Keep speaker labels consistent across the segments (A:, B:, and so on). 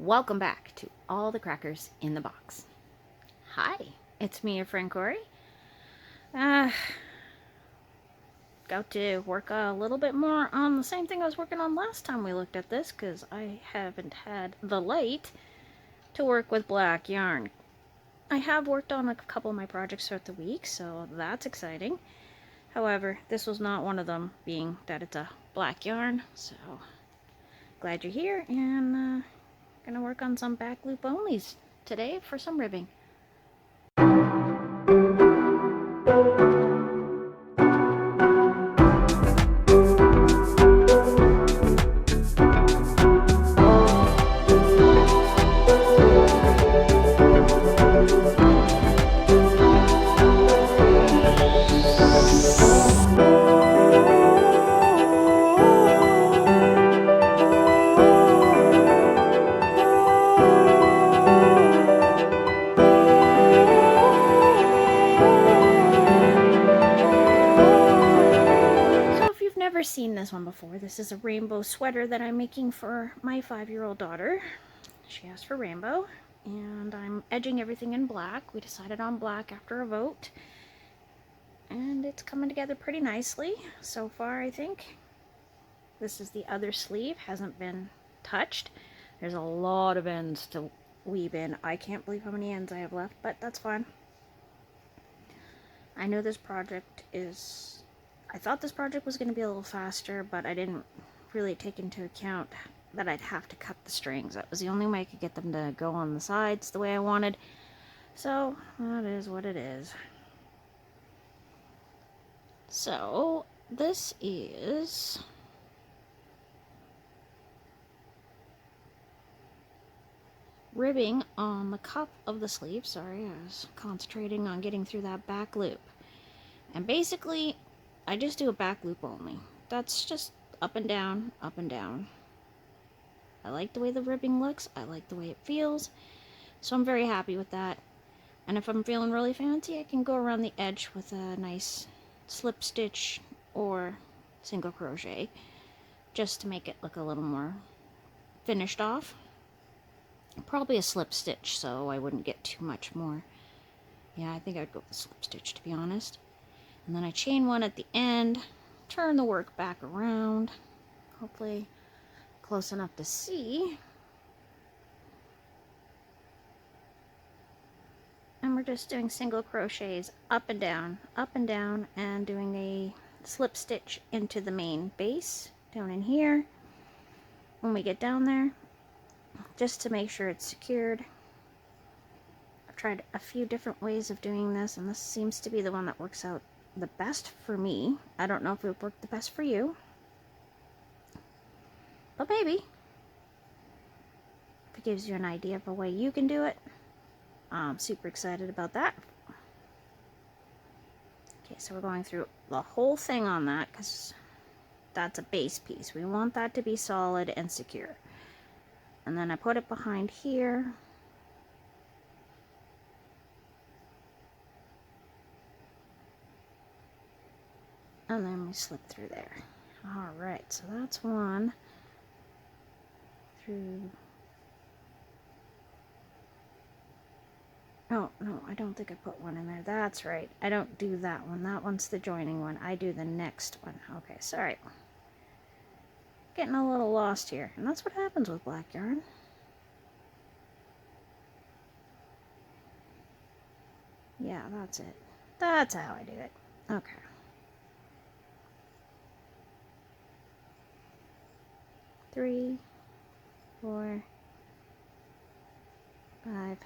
A: Welcome back to All the Crackers in the Box. Hi, it's me, your friend Corey. Got to work a little bit more on the same thing I was working on last time we looked at this, because I haven't had the light to work with black yarn. I have worked on a couple of my projects throughout the week, so that's exciting. However, this was not one of them, being that it's a black yarn, so glad you're here, and gonna work on some back loop onlys today for some ribbing. Seen this one before. This is a rainbow sweater that I'm making for my 5-year-old daughter. She asked for rainbow, and I'm edging everything in black. We decided on black after a vote, and it's coming together pretty nicely so far, I think. This is the other sleeve, hasn't been touched. There's a lot of ends to weave in. I can't believe how many ends I have left, but that's fine. I know this project is... I thought this project was going to be a little faster, but I didn't really take into account that I'd have to cut the strings. That was the only way I could get them to go on the sides the way I wanted. So, that is what it is. So, this is... ribbing on the cup of the sleeve. Sorry, I was concentrating on getting through that back loop. And basically, I just do a back loop only. That's just up and down, up and down. I like the way the ribbing looks. I like the way it feels. So I'm very happy with that. And if I'm feeling really fancy, I can go around the edge with a nice slip stitch or single crochet, just to make it look a little more finished off. Probably a slip stitch, so I wouldn't get too much more. Yeah, I think I'd go with a slip stitch, to be honest. And then I chain one at the end, turn the work back around, hopefully close enough to see. And we're just doing single crochets up and down, and doing a slip stitch into the main base down in here when we get down there, just to make sure it's secured. I've tried a few different ways of doing this, and this seems to be the one that works out the best for me. I don't know if it would work the best for you, but maybe. If it gives you an idea of a way you can do it, I'm super excited about that. Okay, so we're going through the whole thing on that, because that's a base piece. We want that to be solid and secure. And then I put it behind here. And then we slip through there. Alright, so that's one through... Oh, no, I don't think I put one in there. That's right. I don't do that one. That one's the joining one. I do the next one. Okay, sorry. Getting a little lost here. And that's what happens with black yarn. Yeah, that's it. That's how I do it. Okay. Three, 4, 5,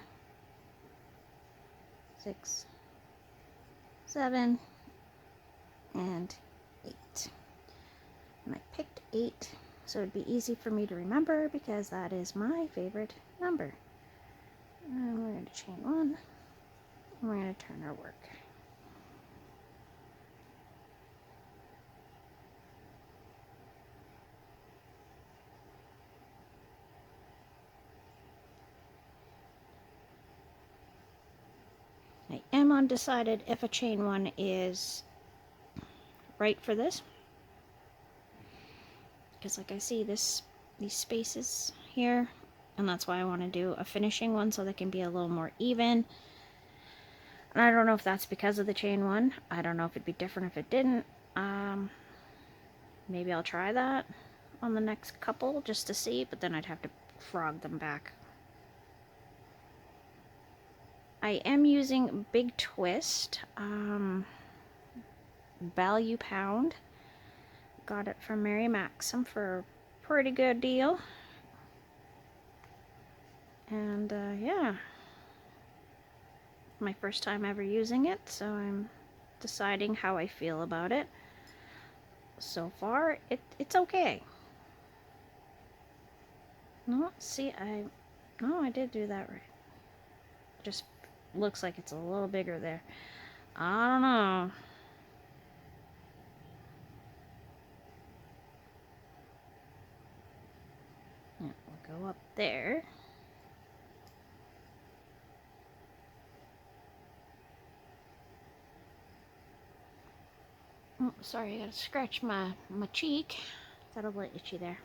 A: 6, 7, and 8. And I picked 8 so it'd be easy for me to remember, because that is my favorite number. And we're going to chain 1, and we're going to turn our work. I am undecided if a chain 1 is right for this, because like I see these spaces here, And that's why I want to do a finishing one so they can be a little more even. And I don't know if that's because of the chain one. I don't know if it'd be different if it didn't. Maybe I'll try that on the next couple just to see, but then I'd have to frog them back. I am using Big Twist Value Pound. Got it from Mary Maxim for a pretty good deal. And yeah, my first time ever using it, so I'm deciding how I feel about it. So far, it's okay. No, see, I did do that right. Just looks like it's a little bigger there. I don't know. Yeah, we'll go up there. Oh, sorry, I gotta scratch my cheek. Got a little itchy there.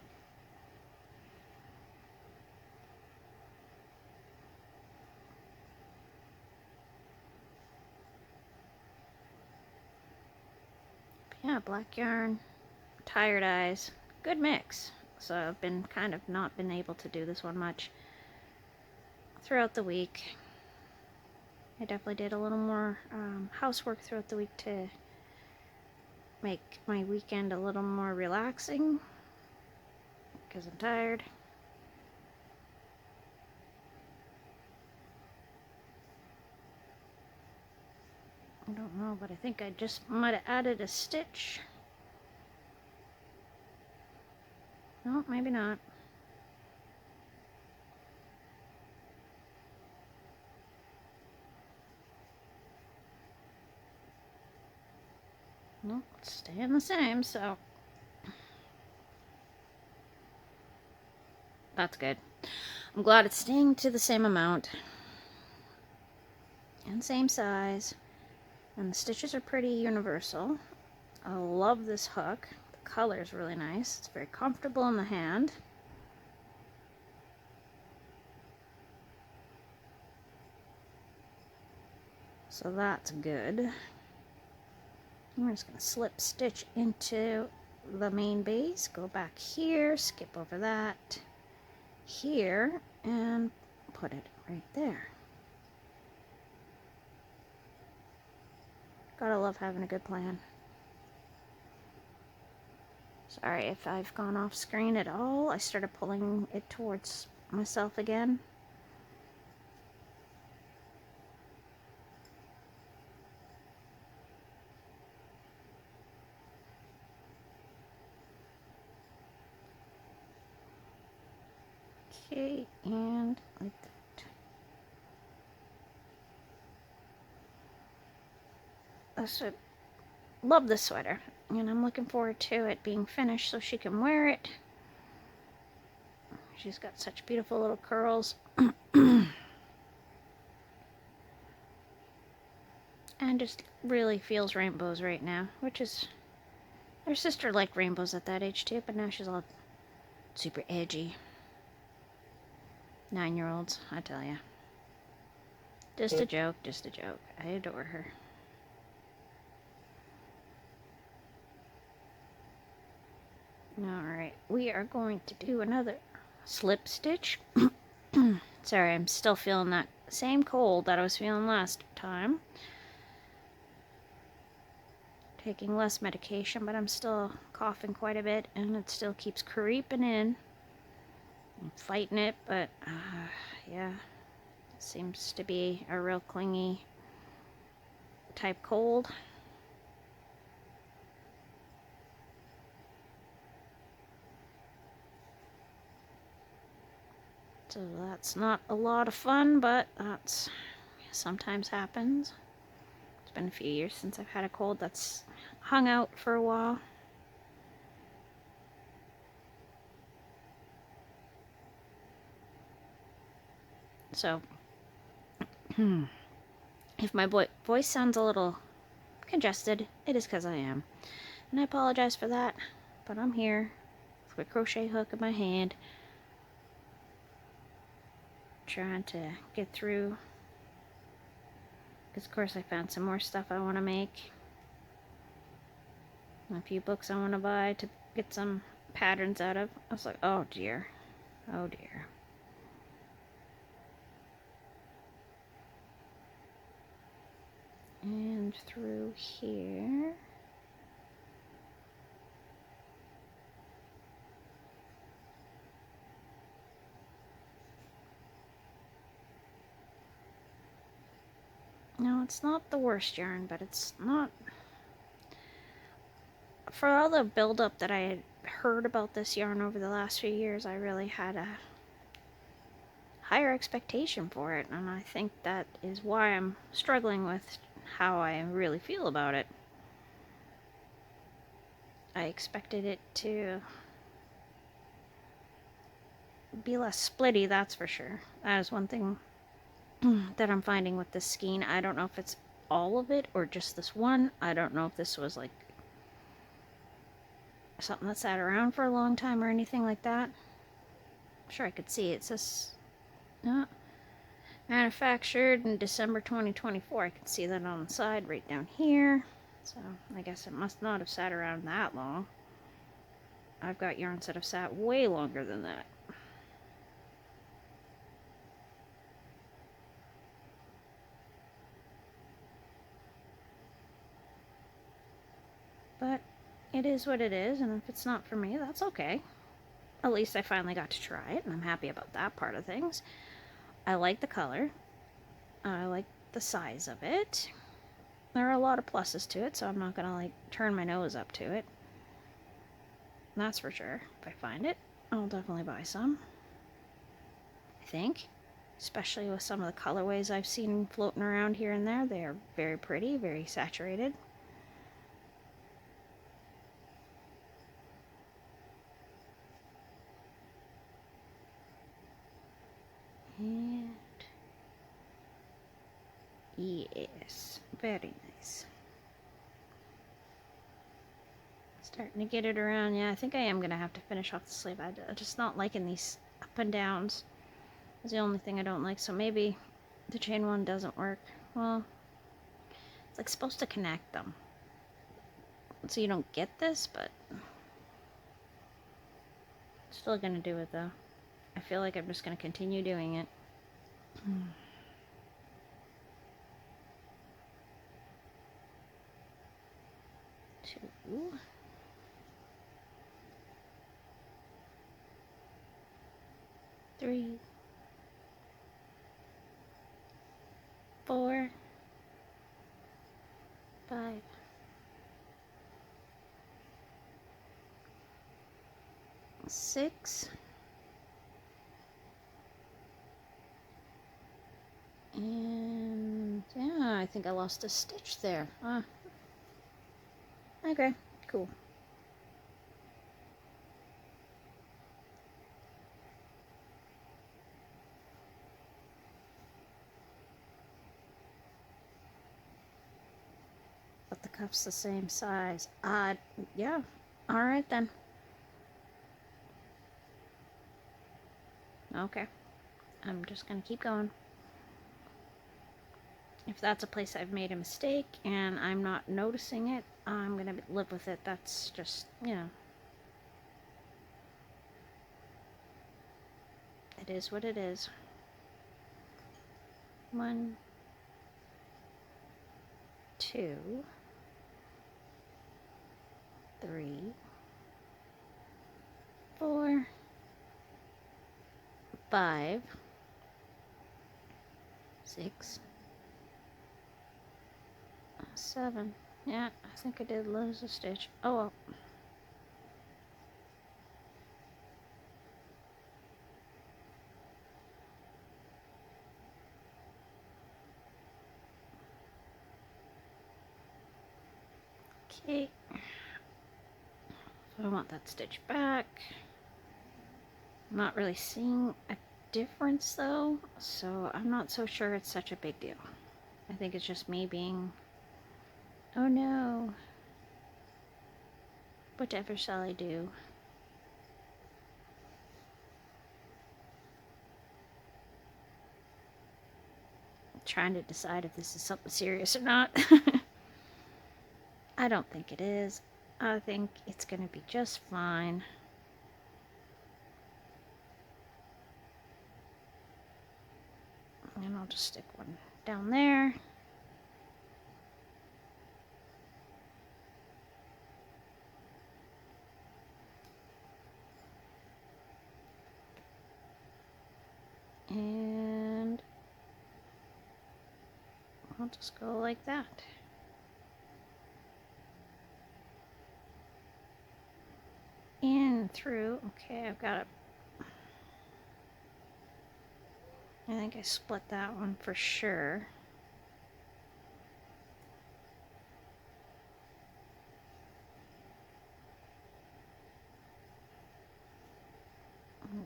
A: Yeah, black yarn, tired eyes, good mix. So I've been kind of not been able to do this one much throughout the week. I definitely did a little more housework throughout the week to make my weekend a little more relaxing because I'm tired. I don't know, but I think I just might have added a stitch. No, maybe not. Well, it's staying the same, so that's good. I'm glad it's staying to the same amount and same size, and the stitches are pretty universal. I love this hook. The color is really nice. It's very comfortable in the hand. So that's good. We're just going to slip stitch into the main base, go back here, skip over that, here, and put it right there. Gotta love having a good plan. Sorry if I've gone off screen at all. I started pulling it towards myself again. Okay, and like that. So, love this sweater, and I'm looking forward to it being finished so she can wear it. She's got such beautiful little curls. And just really feels rainbows right now, which is... Her sister liked rainbows at that age too, but now she's all super edgy. 9-year-olds, I tell ya. Just a joke, just a joke. I adore her. Alright, we are going to do another slip stitch. Sorry, I'm still feeling that same cold that I was feeling last time. Taking less medication, but I'm still coughing quite a bit, and it still keeps creeping in. I'm fighting it, but yeah, it seems to be a real clingy type cold. So that's not a lot of fun, but that's sometimes happens. It's been a few years since I've had a cold that's hung out for a while. So, if my voice sounds a little congested, it is because I am. And I apologize for that, but I'm here with a crochet hook in my hand, trying to get through. Because, of course, I found some more stuff I want to make. A few books I want to buy to get some patterns out of. I was like, oh dear. Oh dear. And through here. No, it's not the worst yarn, but it's not... For all the build-up that I had heard about this yarn over the last few years, I really had a higher expectation for it, and I think that is why I'm struggling with how I really feel about it. I expected it to be less splitty, that's for sure. That is one thing that I'm finding with this skein. I don't know if it's all of it or just this one. I don't know if this was like something that sat around for a long time or anything like that. I'm sure I could see it says manufactured in December 2024. I can see that on the side right down here. So I guess it must not have sat around that long. I've got yarns that have sat way longer than that. But it is what it is, and if it's not for me, that's okay. At least I finally got to try it, and I'm happy about that part of things. I like the color. I like the size of it. There are a lot of pluses to it, so I'm not gonna like turn my nose up to it. That's for sure. If I find it, I'll definitely buy some. I think. Especially with some of the colorways I've seen floating around here and there. They are very pretty, very saturated. And yes, very nice. Starting to get it around. Yeah, I think I am going to have to finish off the sleeve. I'm just not liking these up and downs. Is the only thing I don't like. So maybe the chain one doesn't work. Well, it's like supposed to connect them. So you don't get this, but still going to do it though. I feel like I'm just going to continue doing it. 2, 3, 4, 5, 6, and yeah, I think I lost a stitch there. Okay, cool. But the cuff's the same size. Yeah. Alright then. Okay. I'm just gonna keep going. If that's a place I've made a mistake and I'm not noticing it, I'm gonna live with it. That's just, you know. It is what it is. 1, 2, 3, 4, 5, 6, 7. Yeah, I think I did lose a stitch. Oh well. Okay. So I want that stitch back. I'm not really seeing a difference though, so I'm not so sure it's such a big deal. I think it's just me being, oh no, whatever shall I do? Trying to decide if this is something serious or not. I don't think it is. I think it's going to be just fine. And I'll just stick one down there. And I'll just go like that. In through. Okay, I've got it. I think I split that one for sure. I'm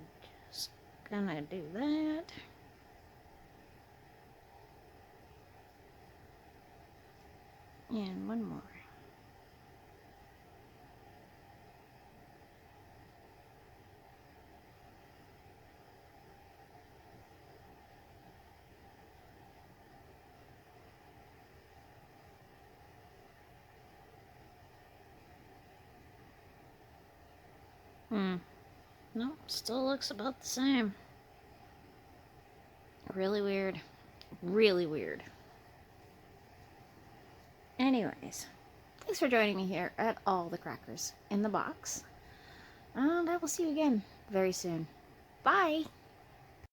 A: just gonna do that. And one more. Nope, still looks about the same. Really weird. Really weird. Anyways, thanks for joining me here at All the Crackers in the Box. And I will see you again very soon. Bye!